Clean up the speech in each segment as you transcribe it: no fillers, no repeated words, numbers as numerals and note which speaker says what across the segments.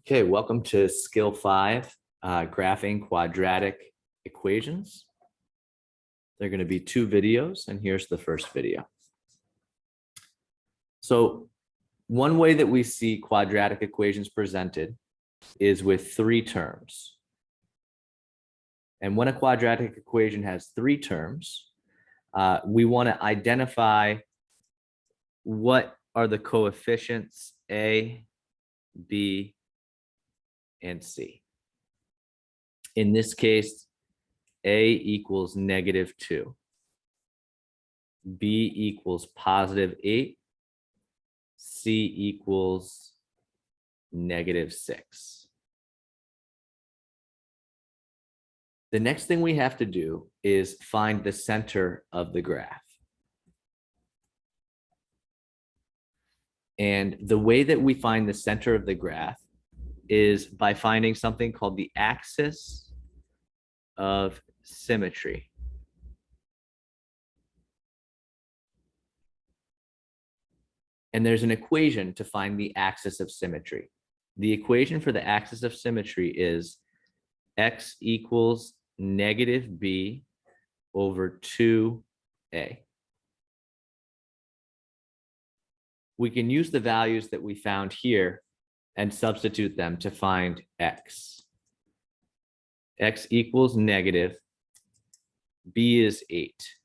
Speaker 1: Okay, welcome to Skill 5, Graphing Quadratic Equations. There are going to be two videos, and here's the first video. So one way that we see quadratic equations presented is with three terms. And when a quadratic equation has three terms, we want to identify what are the coefficients A, B, and C. In this case, A equals -2, B equals +8, C equals -6. The next thing we have to do is find the center of the graph. And the way that we find the center of the graph is by finding something called the axis of symmetry. And there's an equation to find the axis of symmetry. The equation for the axis of symmetry is x equals -b over 2a. We can use the values that we found here and substitute them to find x. X equals negative, b is 8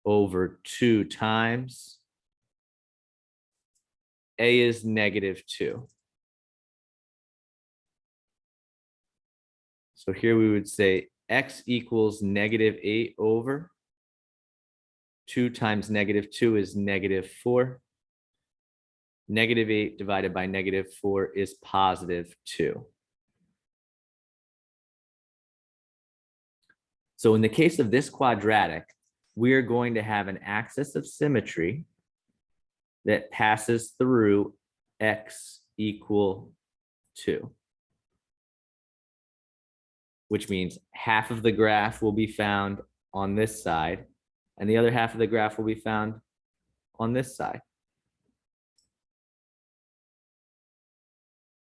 Speaker 1: over 2 times a is -2. So here we would say x equals -8 over 2 times -2 is -4. -8 divided by -4 is +2. So in the case of this quadratic, we are going to have an axis of symmetry that passes through x equal 2, which means half of the graph will be found on this side, and the other half of the graph will be found on this side.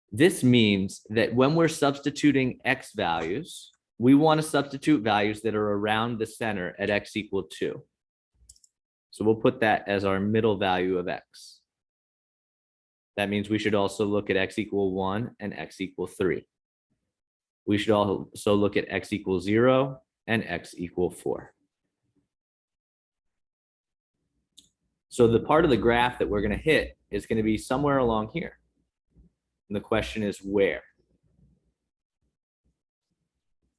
Speaker 1: This means that when we're substituting x values, we want to substitute values that are around the center at x equal 2. So we'll put that as our middle value of x. That means we should also look at x equal 1 and x equal 3. We should also look at x equal 0 and x equal 4. So the part of the graph that we're going to hit is going to be somewhere along here. And the question is where?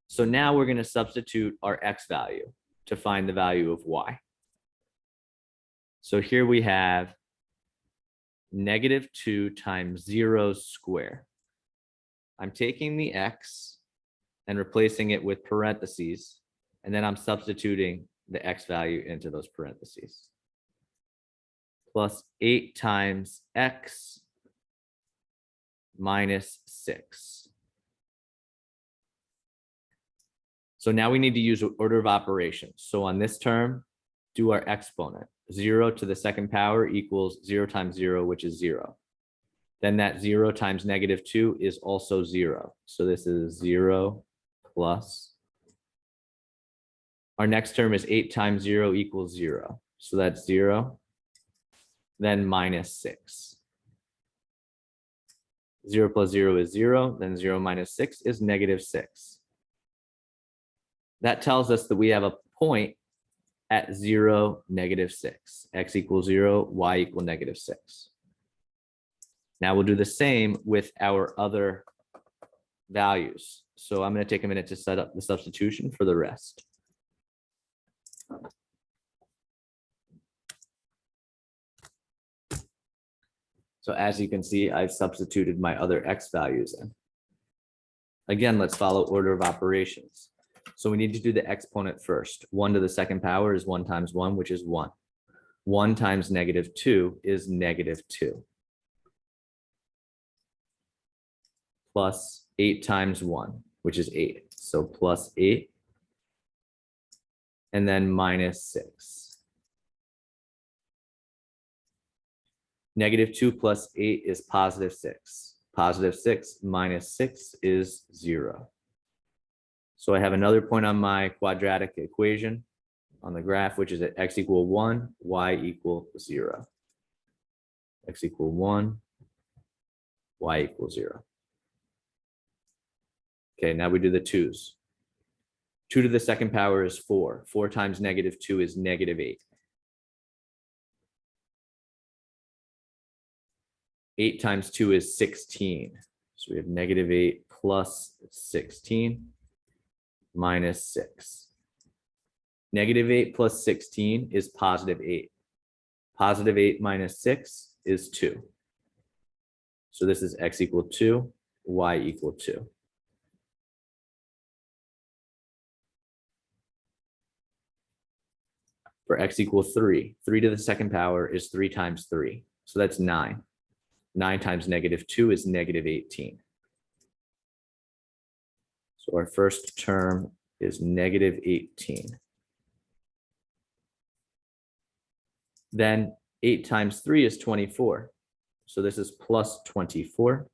Speaker 1: So now we're going to substitute our x value to find the value of y. So here we have -2 times 0 squared. I'm taking the x and replacing it with parentheses, and then I'm substituting the x value into those parentheses. Plus 8 times x minus 6. So now we need to use order of operations. So on this term, do our exponent. 0 to the second power equals 0 times 0, which is 0. Then that 0 times -2 is also 0. So this is 0 plus. Our next term is 8 times 0 equals 0. So that's 0. Then minus 6. 0 plus 0 is 0. Then 0 minus 6 is -6. That tells us that we have a point at 0, -6. X equals 0, y equal -6. Now we'll do the same with our other values. So I'm going to take a minute to set up the substitution for the rest. So as you can see, I've substituted my other x values in. Again, let's follow order of operations. So we need to do the exponent first. 1 to the second power is 1 times 1, which is 1. 1 times -2 is -2. Plus 8 times 1, which is 8. So plus 8. And then minus 6. -2 plus 8 is +6. +6 minus 6 is 0. So I have another point on my quadratic equation on the graph, which is at x equal 1, y equal 0. X equal 1, y equals 0. Okay, now we do the 2's. 2 to the second power is 4. 4 times -2 is -8. 8 times 2 is 16. So we have -8 plus 16 minus 6. -8 plus 16 is +8. +8 minus 6 is 2. So this is x equal 2, y equal 2. For x equal 3, 3 to the second power is 3 times 3. So that's 9. 9 times -2 is -18. So our first term is -18. Then 8 times 3 is 24. So this is plus 24,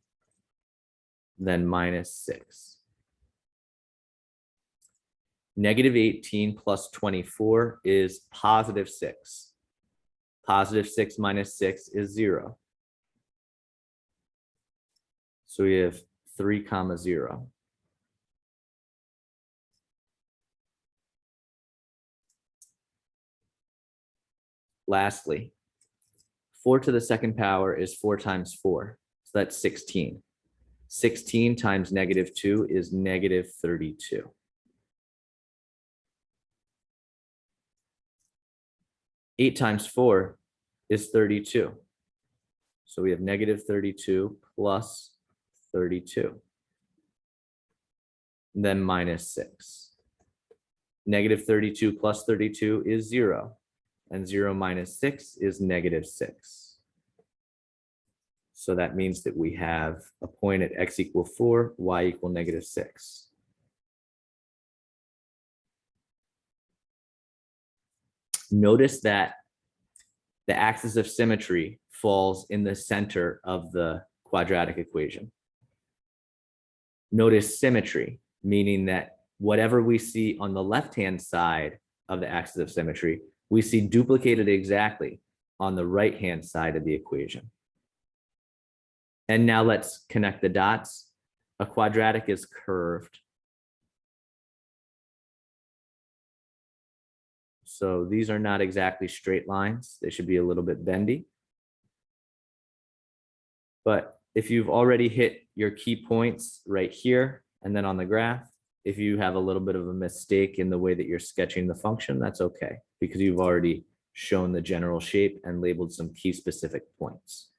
Speaker 1: then minus 6. -18 plus 24 is +6. +6 minus 6 is 0. So we have 3, 0. Lastly, 4 to the second power is 4 times 4. So that's 16. 16 times -2 is -32. Eight times 4 is 32. So we have -32 plus 32. Then minus 6. -32 plus 32 is 0. And 0 minus 6 is -6. So that means that we have a point at x equal 4, y equal -6. Notice that the axis of symmetry falls in the center of the quadratic equation. Notice symmetry, meaning that whatever we see on the left-hand side of the axis of symmetry, we see duplicated exactly on the right-hand side of the equation. And now let's connect the dots. A quadratic is curved. So these are not exactly straight lines. They should be a little bit bendy. But if you've already hit your key points right here and then on the graph, if you have a little bit of a mistake in the way that you're sketching the function, that's okay, because you've already shown the general shape and labeled some key specific points.